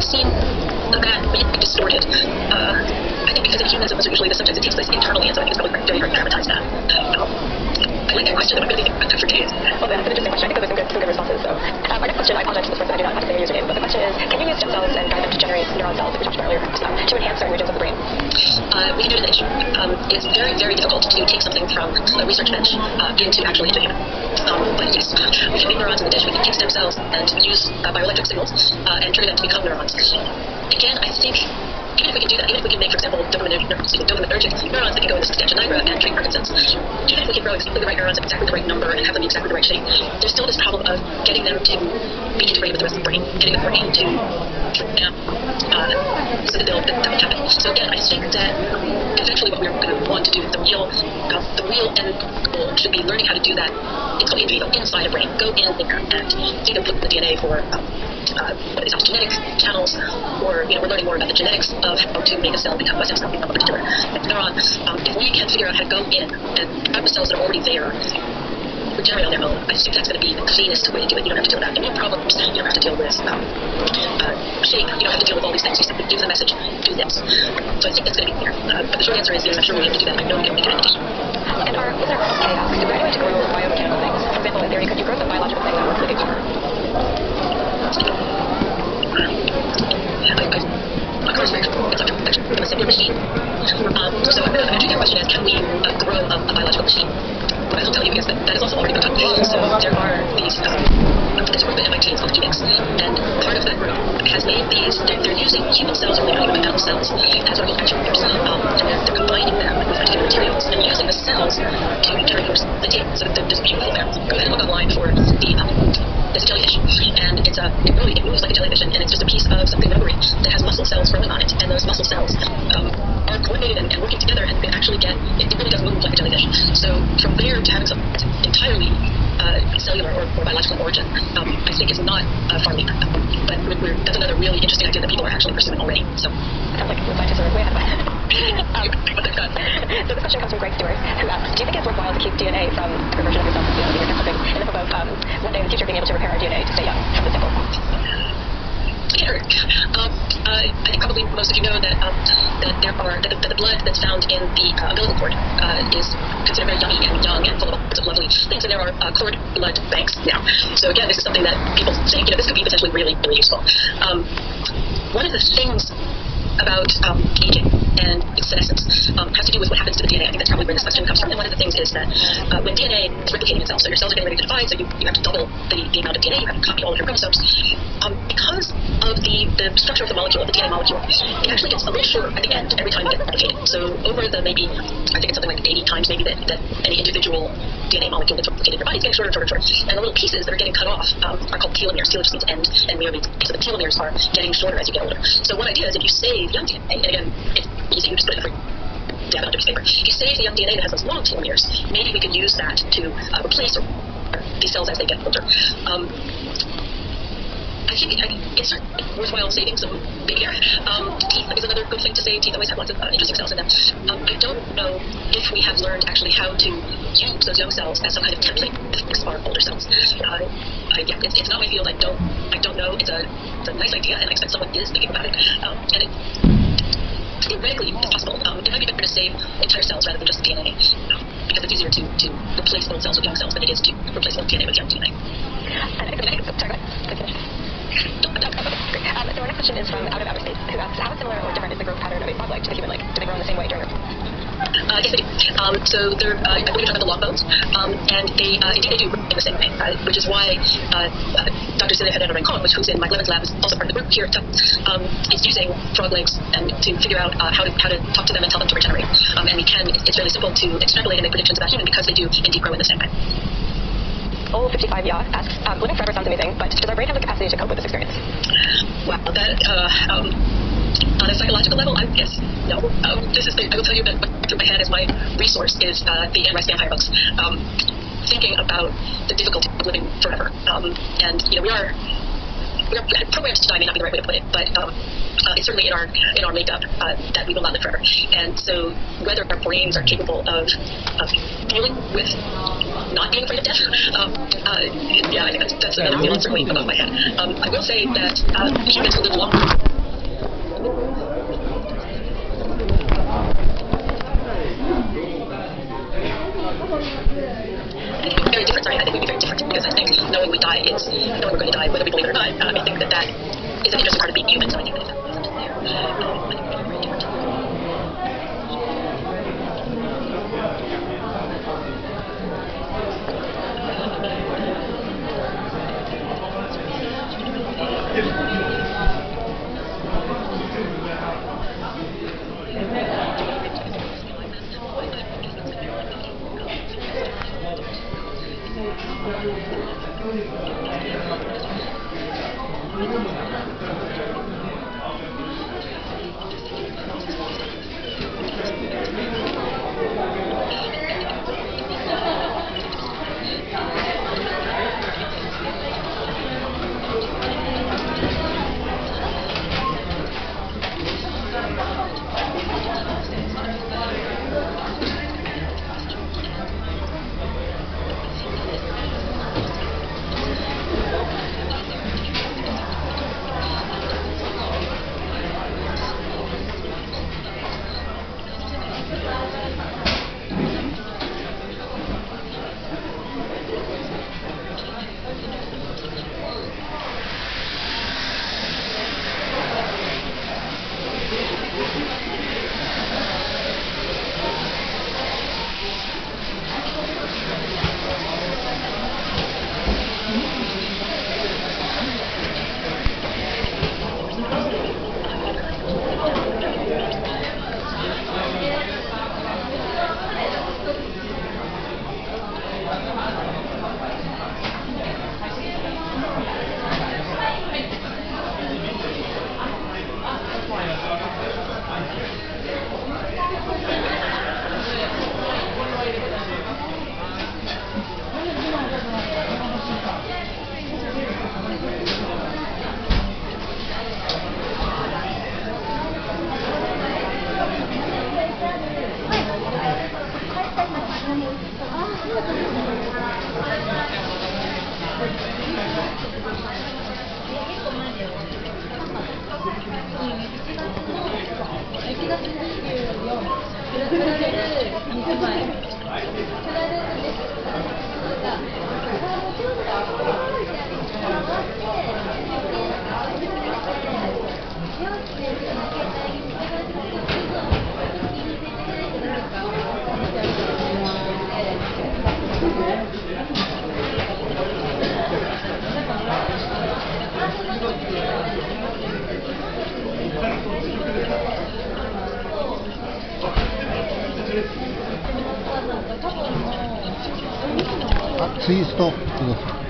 seen that being distorted. I think because in humanism, usually sometimes it takes place internally, and so I think it's probably very hard to dramatize that. I like that question. I'm really thinking about that for days. Well, that's an interesting question. I think those are some good responses. So, my next question, I apologize to this person, I do not have to say your username, but the question is, can you use stem cells and guide them to generate neuron cells, like we talked about earlier, to enhance certain regions of the brain? We can do it in it's very, very difficult to take something from a research bench into a human. But yes, we can make neurons in the dish. We can take stem cells and use bioelectric signals and turn them to become neurons. Again, I think even if we can do that, even if we can make, for example, dopaminergic neurons that can go in the substantia nigra and treat Parkinson's, even if we can grow exactly the right neurons at exactly the right number and have them be exactly the right shape, there's still this problem of getting them to be integrated with the rest of the brain, getting the brain to so that they'll happen. So again, I think that eventually what we're going to want to do, the real end goal should be learning how to do that. It's called in vivo, inside a brain. Go in there and either put the DNA for genetic channels, or we're learning more about the genetics of how to make a cell become a stem cell, become a particular neuron. If we can figure out how to go in and grab the cells that are already there, regenerate on their own, I think that's going to be the cleanest way to do it. You don't have to deal with that immune problems. You don't have to deal with shape. You don't have to deal with all these things. You simply give the message, do this. So I think that's going to be clear. But the short answer is, I'm sure we have to do that. I know we can make an imitation. And our listener Kay asks, is there any way to grow biomechanical things? For example, in theory, could you grow some biological thing that works like a tumor? Of course, it's a simpler machine. So I'm going to treat that question as, can we grow a biological machine? But I'll tell you, because that is also already been done. So there are these, there's a group at MIT, it's called Genix, and part of that group has made these, they're using human cells or human animal cells as what are called actuators, and they're combining them with particular materials and using the cells to turn yours. So there's beautiful there. Go ahead and look online for it's a jellyfish, and it moves like a jellyfish, and it's just a piece of something rubbery that has muscle cells growing on it, and those muscle cells are coordinated and working together, and you can actually get, it really does move like a jellyfish. So from there to having something entirely cellular or biological in origin, I think is not a far leap. But that's another really interesting idea that people are actually pursuing already. So sounds like the scientists are way ahead of us. What they've done. So this question comes from Greg Stewart, who asks, do you think it's worthwhile to keep DNA from every version of yourself, in the hope of one day in the future being able to repair our DNA to stay young from the cycle? It can hurt. I think probably most of you know that that the blood that's found in the umbilical cord is considered very yummy and young and full of all sorts of lovely things, and there are cord blood banks now. So again, this is something that people think, this could be potentially really, really useful. One of the things about aging and its senescence has to do with what happens to the DNA. I think that's probably where this question comes from. And one of the things is that when DNA is replicating itself, so your cells are getting ready to divide, so you have to double the amount of DNA, you have to copy all of your chromosomes. Because of the structure of the molecule, of the DNA molecule, it actually gets a little shorter at the end every time you get replicated. So over the maybe, I think it's something like 80 times maybe that any individual DNA molecule that's replicated in your body is getting shorter and shorter and shorter. And the little pieces that are getting cut off are called telomeres. Telomere just means end, and mere means, so the telomeres are getting shorter as you get older. So one idea is, if you save young DNA, and again, it's easy, you just put it in the free dab it onto a piece of paper. If you save the young DNA that has those long telomeres, maybe we could use that to replace these cells as they get older. I think it's worthwhile saving some baby hair. Teeth is another good thing to save. Teeth always have lots of interesting cells in them. I don't know if we have learned actually how to use those young cells as some kind of template to fix our older cells. It's not my field. I don't know. It's a nice idea, and I expect someone is thinking about it. And it theoretically it's possible. It might be better to save entire cells rather than just DNA, because it's easier to replace old cells with young cells than it is to replace old DNA with young DNA. So our next question is from Out of Outer Space, who asks, how similar or different is the growth pattern of a frog leg to the human leg? Do they grow in the same way during their... Yes, they do. So they're, I believe you're talking about the long bones, and they indeed they do grow in the same way, which is why Dr. Celia Herrera-Rincon, who's in Mike Levin's lab, is also part of the group here at Tufts, is using frog legs and to figure out how to talk to them and tell them to regenerate. And it's really simple to extrapolate and make predictions about human, because they do indeed grow in the same way. 55 asks, living forever sounds amazing, but does our brain have the capacity to cope with this experience? Wow, that on a psychological level, yes, no. I will tell you that what through my head is my resource is the Anne Rice vampire books. Thinking about the difficulty of living forever, and we are programmed to die may not be the right way to put it, but it's certainly in our makeup that we will not live forever. And so whether our brains are capable of dealing with not being afraid of death. Yeah, I think that's another feeling certainly above my head. I will say that humans will live longer. Very different. Sorry, I think we'd be very different because I think knowing we die is knowing we're going to die, whether we believe it or not. I think that is an interesting part of being human. So I think that there. I think we'd be very different.ツイストください。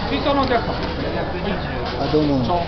水槽のお客さん。あ、どうも。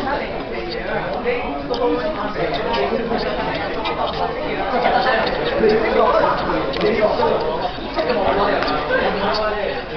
Thank you.